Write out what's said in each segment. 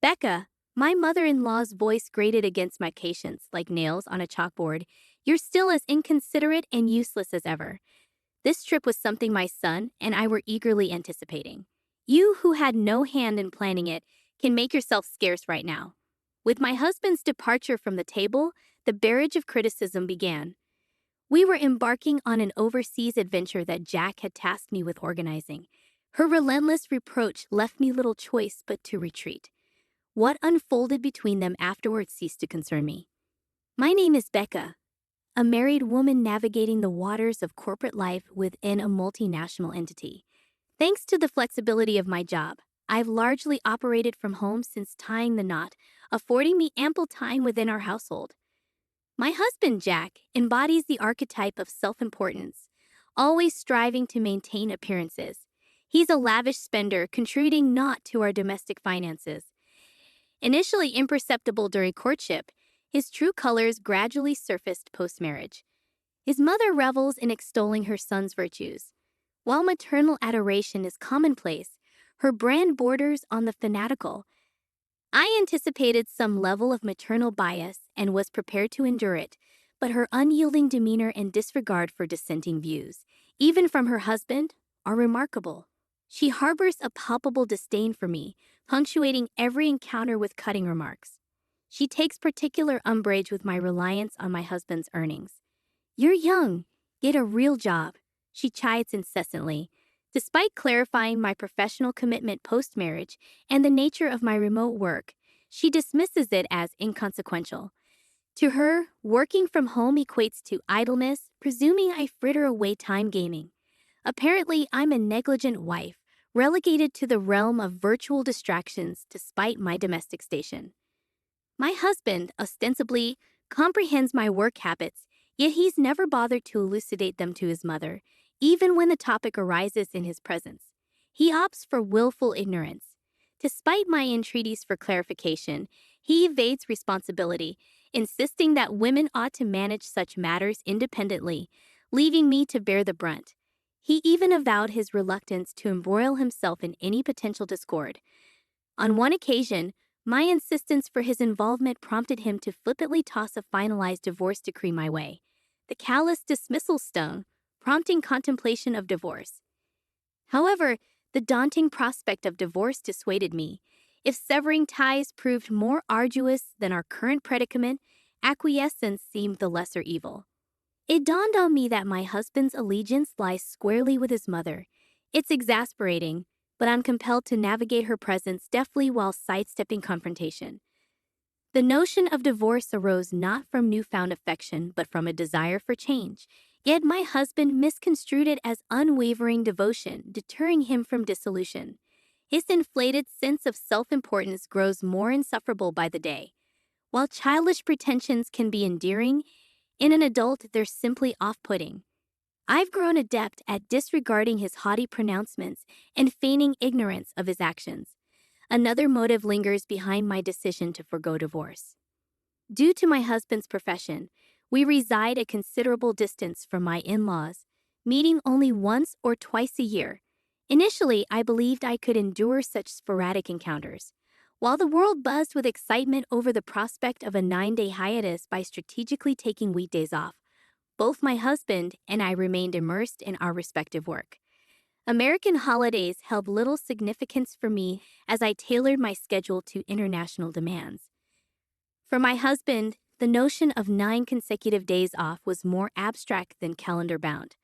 Becca, my mother-in-law's voice grated against my patience like nails on a chalkboard. You're still as inconsiderate and useless as ever. This trip was something my son and I were eagerly anticipating. You, who had no hand in planning it, can make yourself scarce right now. With my husband's departure from the table, the barrage of criticism began. We were embarking on an overseas adventure that Jack had tasked me with organizing. Her relentless reproach left me little choice but to retreat. What unfolded between them afterwards ceased to concern me. My name is Becca, a married woman navigating the waters of corporate life within a multinational entity. Thanks to the flexibility of my job, I've largely operated from home since tying the knot, affording me ample time within our household. My husband, Jack, embodies the archetype of self-importance, always striving to maintain appearances. He's a lavish spender, contributing naught to our domestic finances. Initially imperceptible during courtship, his true colors gradually surfaced post-marriage. His mother revels in extolling her son's virtues. While maternal adoration is commonplace, her brand borders on the fanatical. I anticipated some level of maternal bias and was prepared to endure it, but her unyielding demeanor and disregard for dissenting views, even from her husband, are remarkable. She harbors a palpable disdain for me, punctuating every encounter with cutting remarks. She takes particular umbrage with my reliance on my husband's earnings. You're young. Get a real job, she chides incessantly. Despite clarifying my professional commitment post-marriage and the nature of my remote work, she dismisses it as inconsequential. To her, working from home equates to idleness, presuming I fritter away time gaming. Apparently, I'm a negligent wife, relegated to the realm of virtual distractions despite my domestic station. My husband, ostensibly, comprehends my work habits, yet he's never bothered to elucidate them to his mother, even when the topic arises in his presence. He opts for willful ignorance. Despite my entreaties for clarification, he evades responsibility, insisting that women ought to manage such matters independently, leaving me to bear the brunt. He even avowed his reluctance to embroil himself in any potential discord. On one occasion, my insistence for his involvement prompted him to flippantly toss a finalized divorce decree my way. The callous dismissal stung, prompting contemplation of divorce. However, the daunting prospect of divorce dissuaded me. If severing ties proved more arduous than our current predicament, acquiescence seemed the lesser evil. It dawned on me that my husband's allegiance lies squarely with his mother. It's exasperating, but I'm compelled to navigate her presence deftly while sidestepping confrontation. The notion of divorce arose not from newfound affection, but from a desire for change. Yet my husband misconstrued it as unwavering devotion, deterring him from dissolution. His inflated sense of self-importance grows more insufferable by the day. While childish pretensions can be endearing, in an adult they're simply off-putting. I've grown adept at disregarding his haughty pronouncements and feigning ignorance of his actions. Another motive lingers behind my decision to forgo divorce. Due to my husband's profession, we reside a considerable distance from my in-laws, meeting only once or twice a year. Initially, I believed I could endure such sporadic encounters. While the world buzzed with excitement over the prospect of a 9-day hiatus by strategically taking weekdays off, both my husband and I remained immersed in our respective work. American holidays held little significance for me as I tailored my schedule to international demands. For my husband, the notion of 9 consecutive days off was more abstract than calendar-bound.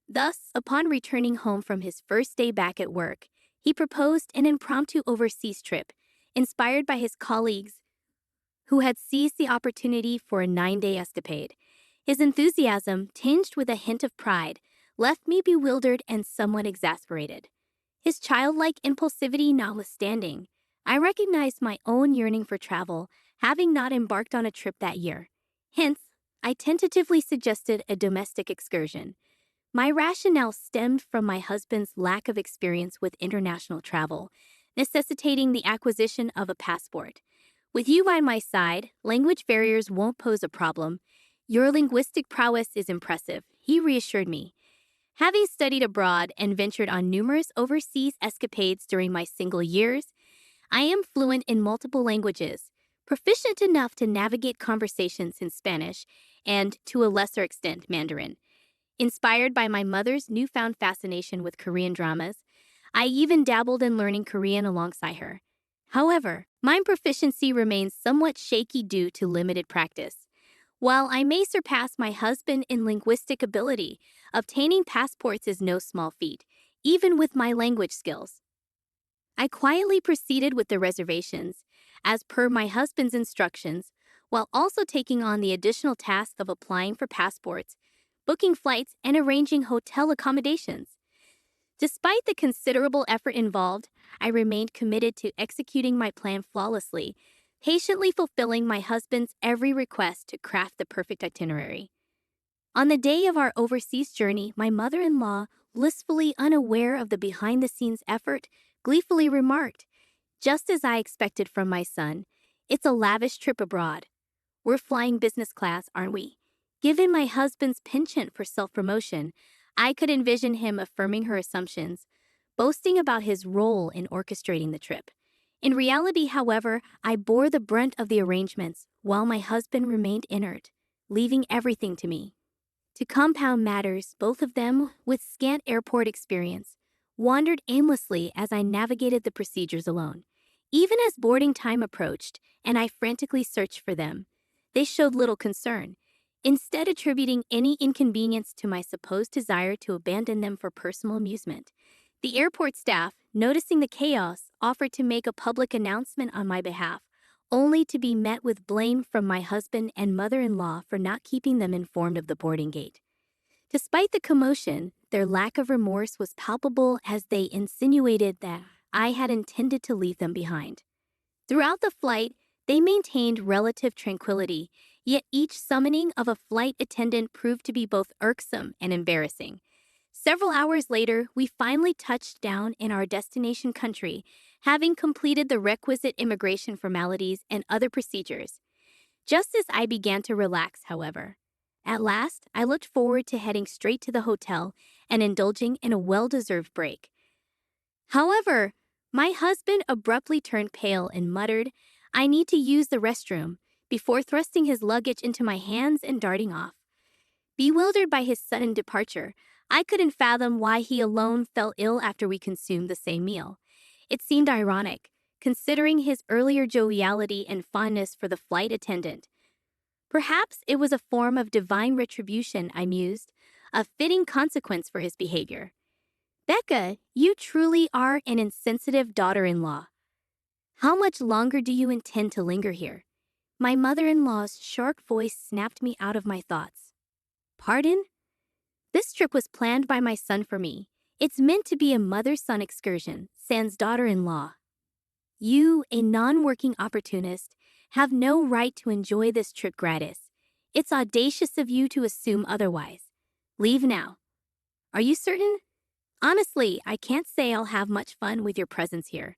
Thus, upon returning home from his first day back at work, he proposed an impromptu overseas trip, inspired by his colleagues who had seized the opportunity for a 9-day escapade. His enthusiasm, tinged with a hint of pride, left me bewildered and somewhat exasperated. His childlike impulsivity notwithstanding, I recognized my own yearning for travel, having not embarked on a trip that year. Hence, I tentatively suggested a domestic excursion. My rationale stemmed from my husband's lack of experience with international travel, necessitating the acquisition of a passport. With you by my side, language barriers won't pose a problem. Your linguistic prowess is impressive, he reassured me. Having studied abroad and ventured on numerous overseas escapades during my single years, I am fluent in multiple languages, proficient enough to navigate conversations in Spanish and, to a lesser extent, Mandarin. Inspired by my mother's newfound fascination with Korean dramas, I even dabbled in learning Korean alongside her. However, my proficiency remains somewhat shaky due to limited practice. While I may surpass my husband in linguistic ability, obtaining passports is no small feat, even with my language skills. I quietly proceeded with the reservations, as per my husband's instructions, while also taking on the additional task of applying for passports, booking flights, and arranging hotel accommodations. Despite the considerable effort involved, I remained committed to executing my plan flawlessly, patiently fulfilling my husband's every request to craft the perfect itinerary. On the day of our overseas journey, my mother-in-law, blissfully unaware of the behind-the-scenes effort, gleefully remarked, just as I expected from my son, "It's a lavish trip abroad. We're flying business class, aren't we?" Given my husband's penchant for self-promotion, I could envision him affirming her assumptions, boasting about his role in orchestrating the trip. In reality, however, I bore the brunt of the arrangements, while my husband remained inert, leaving everything to me. To compound matters, both of them, with scant airport experience, wandered aimlessly as I navigated the procedures alone. Even as boarding time approached and I frantically searched for them, they showed little concern, instead attributing any inconvenience to my supposed desire to abandon them for personal amusement. The airport staff, noticing the chaos, offered to make a public announcement on my behalf, only to be met with blame from my husband and mother-in-law for not keeping them informed of the boarding gate. Despite the commotion, their lack of remorse was palpable as they insinuated that I had intended to leave them behind. Throughout the flight, they maintained relative tranquility, yet each summoning of a flight attendant proved to be both irksome and embarrassing. Several hours later, we finally touched down in our destination country, having completed the requisite immigration formalities and other procedures. Just as I began to relax, however, at last I looked forward to heading straight to the hotel and indulging in a well-deserved break. However, my husband abruptly turned pale and muttered, "I need to use the restroom," before thrusting his luggage into my hands and darting off. Bewildered by his sudden departure, I couldn't fathom why he alone fell ill after we consumed the same meal. It seemed ironic, considering his earlier joviality and fondness for the flight attendant. Perhaps it was a form of divine retribution, I mused, a fitting consequence for his behavior. "Becca, you truly are an insensitive daughter-in-law. How much longer do you intend to linger here?" My mother-in-law's sharp voice snapped me out of my thoughts. "Pardon? This trip was planned by my son for me. It's meant to be a mother-son excursion, sans daughter-in-law. You, a non-working opportunist, have no right to enjoy this trip gratis. It's audacious of you to assume otherwise. Leave now." "Are you certain?" "Honestly, I can't say I'll have much fun with your presence here."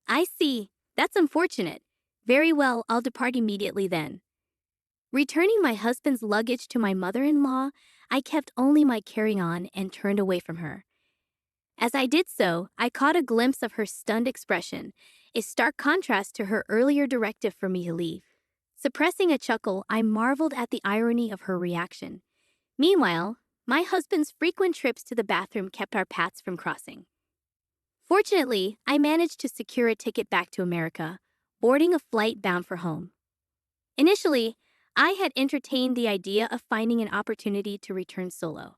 "I see. That's unfortunate. Very well, I'll depart immediately then." Returning my husband's luggage to my mother-in-law, I kept only my carry-on and turned away from her. As I did so, I caught a glimpse of her stunned expression, a stark contrast to her earlier directive for me to leave. Suppressing a chuckle, I marveled at the irony of her reaction. Meanwhile, my husband's frequent trips to the bathroom kept our paths from crossing. Fortunately, I managed to secure a ticket back to America, boarding a flight bound for home. Initially, I had entertained the idea of finding an opportunity to return solo.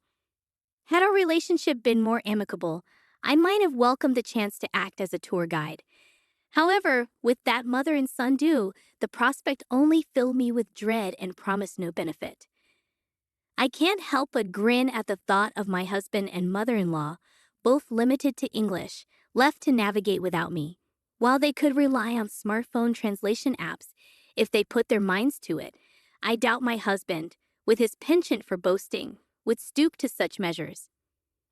Had our relationship been more amicable, I might have welcomed the chance to act as a tour guide. However, with that mother and son due, the prospect only filled me with dread and promised no benefit. I can't help but grin at the thought of my husband and mother-in-law, both limited to English, left to navigate without me. While they could rely on smartphone translation apps if they put their minds to it, I doubt my husband, with his penchant for boasting, would stoop to such measures.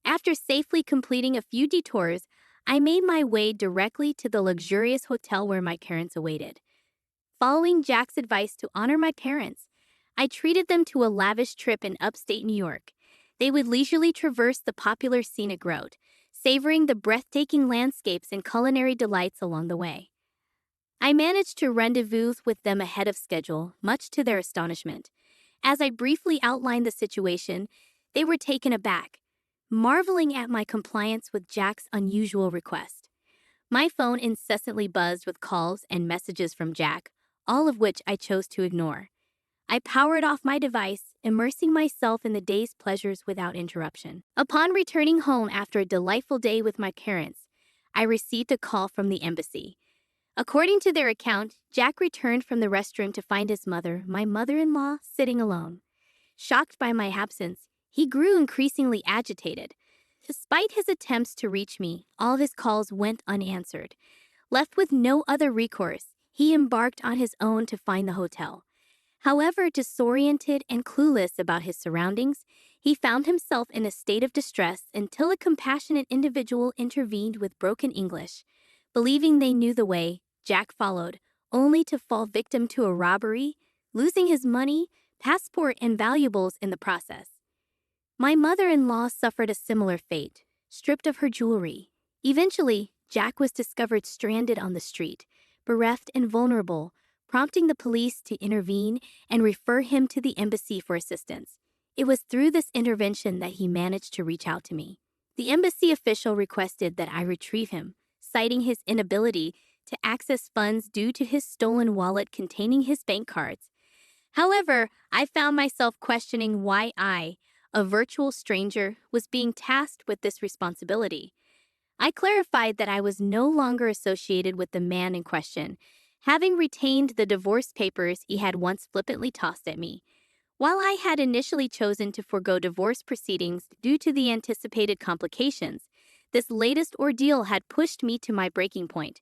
After safely completing a few detours, I made my way directly to the luxurious hotel where my parents awaited. Following Jack's advice to honor my parents, I treated them to a lavish trip in upstate New York. They would leisurely traverse the popular scenic route, savoring the breathtaking landscapes and culinary delights along the way. I managed to rendezvous with them ahead of schedule, much to their astonishment. As I briefly outlined the situation, they were taken aback, marveling at my compliance with Jack's unusual request. My phone incessantly buzzed with calls and messages from Jack, all of which I chose to ignore. I powered off my device, immersing myself in the day's pleasures without interruption. Upon returning home after a delightful day with my parents, I received a call from the embassy. According to their account, Jack returned from the restroom to find his mother, my mother-in-law, sitting alone. Shocked by my absence, he grew increasingly agitated. Despite his attempts to reach me, all of his calls went unanswered. Left with no other recourse, he embarked on his own to find the hotel. However, disoriented and clueless about his surroundings, he found himself in a state of distress until a compassionate individual intervened with broken English. Believing they knew the way, Jack followed, only to fall victim to a robbery, losing his money, passport, and valuables in the process. My mother-in-law suffered a similar fate, stripped of her jewelry. Eventually, Jack was discovered stranded on the street, bereft and vulnerable, prompting the police to intervene and refer him to the embassy for assistance. It was through this intervention that he managed to reach out to me. The embassy official requested that I retrieve him, citing his inability to access funds due to his stolen wallet containing his bank cards. However, I found myself questioning why I, a virtual stranger, was being tasked with this responsibility. I clarified that I was no longer associated with the man in question, having retained the divorce papers he had once flippantly tossed at me. While I had initially chosen to forego divorce proceedings due to the anticipated complications, this latest ordeal had pushed me to my breaking point.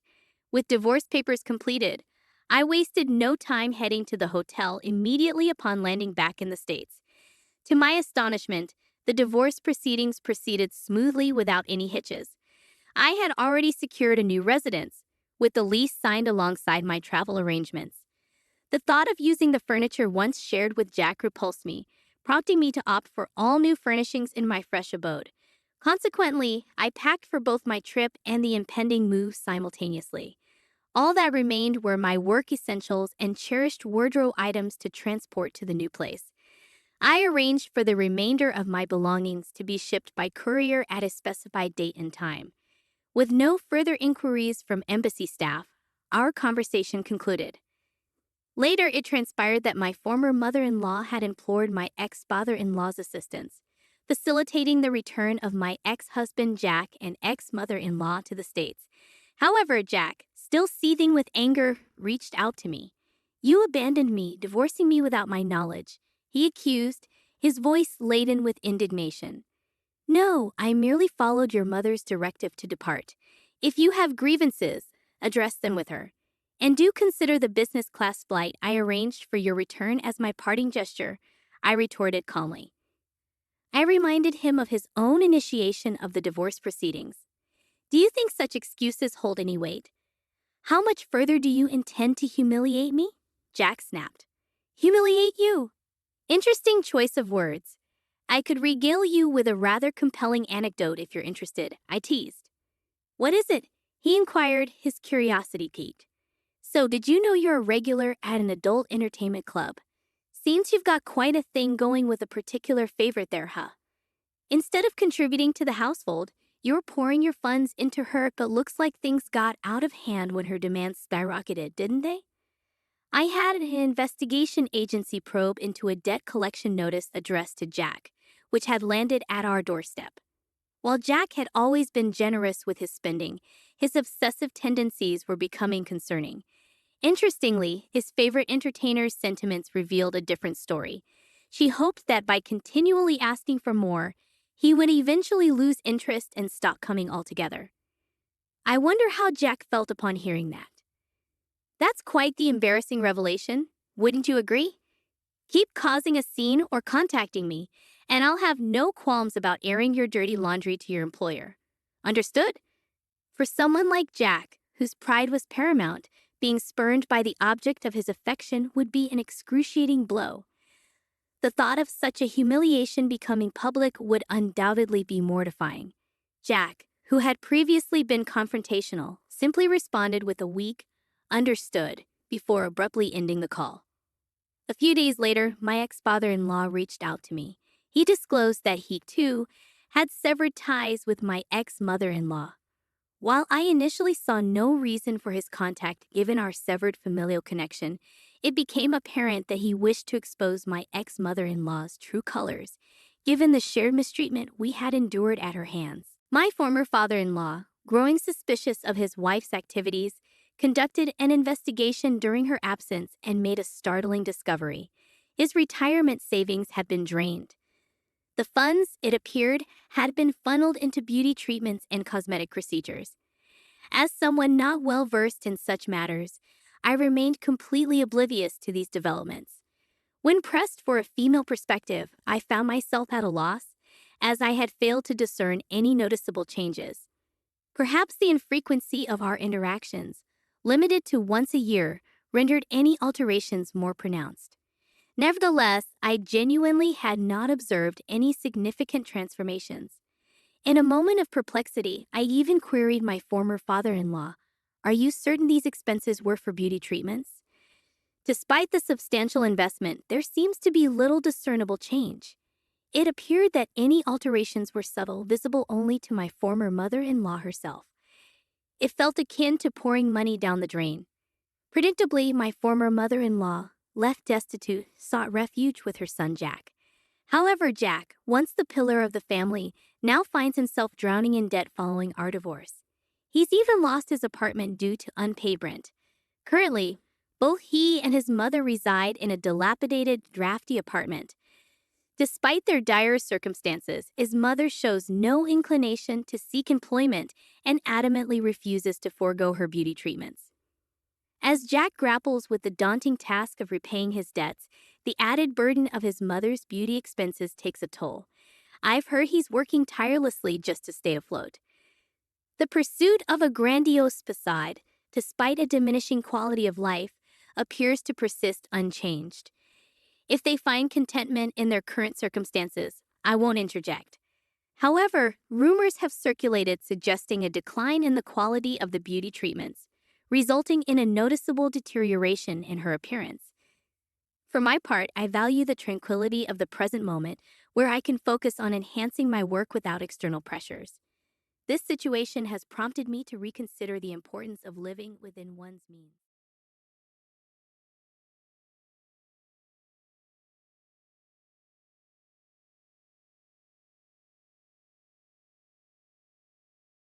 With divorce papers completed, I wasted no time heading to the hotel immediately upon landing back in the States. To my astonishment, the divorce proceedings proceeded smoothly without any hitches. I had already secured a new residence, with the lease signed alongside my travel arrangements. The thought of using the furniture once shared with Jack repulsed me, prompting me to opt for all new furnishings in my fresh abode. Consequently, I packed for both my trip and the impending move simultaneously. All that remained were my work essentials and cherished wardrobe items to transport to the new place. I arranged for the remainder of my belongings to be shipped by courier at a specified date and time. With no further inquiries from embassy staff, our conversation concluded. Later, it transpired that my former mother-in-law had implored my ex-father-in-law's assistance, facilitating the return of my ex-husband Jack and ex-mother-in-law to the States. However, Jack, still seething with anger, reached out to me. "You abandoned me, divorcing me without my knowledge," he accused, his voice laden with indignation. "No, I merely followed your mother's directive to depart. If you have grievances, address them with her. And do consider the business class flight I arranged for your return as my parting gesture," I retorted calmly. I reminded him of his own initiation of the divorce proceedings. "Do you think such excuses hold any weight? How much further do you intend to humiliate me?" Jack snapped. "Humiliate you?" Interesting choice of words. "I could regale you with a rather compelling anecdote if you're interested," I teased. "What is it?" he inquired, his curiosity piqued. "So, did you know you're a regular at an adult entertainment club? Seems you've got quite a thing going with a particular favorite there, huh? Instead of contributing to the household, you're pouring your funds into her, but looks like things got out of hand when her demands skyrocketed, didn't they?" I had an investigation agency probe into a debt collection notice addressed to Jack, which had landed at our doorstep. While Jack had always been generous with his spending, his obsessive tendencies were becoming concerning. Interestingly, his favorite entertainer's sentiments revealed a different story. She hoped that by continually asking for more, he would eventually lose interest and stop coming altogether. I wonder how Jack felt upon hearing that. That's quite the embarrassing revelation, wouldn't you agree? Keep causing a scene or contacting me, and I'll have no qualms about airing your dirty laundry to your employer. Understood? For someone like Jack, whose pride was paramount, being spurned by the object of his affection would be an excruciating blow. The thought of such a humiliation becoming public would undoubtedly be mortifying. Jack, who had previously been confrontational, simply responded with a weak, understood, before abruptly ending the call. A few days later, my ex-father-in-law reached out to me. He disclosed that he, too, had severed ties with my ex-mother-in-law. While I initially saw no reason for his contact given our severed familial connection, it became apparent that he wished to expose my ex-mother-in-law's true colors, given the shared mistreatment we had endured at her hands. My former father-in-law, growing suspicious of his wife's activities, conducted an investigation during her absence and made a startling discovery. His retirement savings had been drained. The funds, it appeared, had been funneled into beauty treatments and cosmetic procedures. As someone not well versed in such matters, I remained completely oblivious to these developments. When pressed for a female perspective, I found myself at a loss, as I had failed to discern any noticeable changes. Perhaps the infrequency of our interactions, limited to once a year, rendered any alterations more pronounced. Nevertheless, I genuinely had not observed any significant transformations. In a moment of perplexity, I even queried my former father-in-law, "Are you certain these expenses were for beauty treatments?" Despite the substantial investment, there seems to be little discernible change. It appeared that any alterations were subtle, visible only to my former mother-in-law herself. It felt akin to pouring money down the drain. Predictably, my former mother-in-law, left destitute, sought refuge with her son Jack. However, Jack, once the pillar of the family, now finds himself drowning in debt following our divorce. He's even lost his apartment due to unpaid rent. Currently, both he and his mother reside in a dilapidated, drafty apartment. Despite their dire circumstances, his mother shows no inclination to seek employment and adamantly refuses to forego her beauty treatments. As Jack grapples with the daunting task of repaying his debts, the added burden of his mother's beauty expenses takes a toll. I've heard he's working tirelessly just to stay afloat. The pursuit of a grandiose facade, despite a diminishing quality of life, appears to persist unchanged. If they find contentment in their current circumstances, I won't interject. However, rumors have circulated suggesting a decline in the quality of the beauty treatments, resulting in a noticeable deterioration in her appearance. For my part, I value the tranquility of the present moment, where I can focus on enhancing my work without external pressures. This situation has prompted me to reconsider the importance of living within one's means.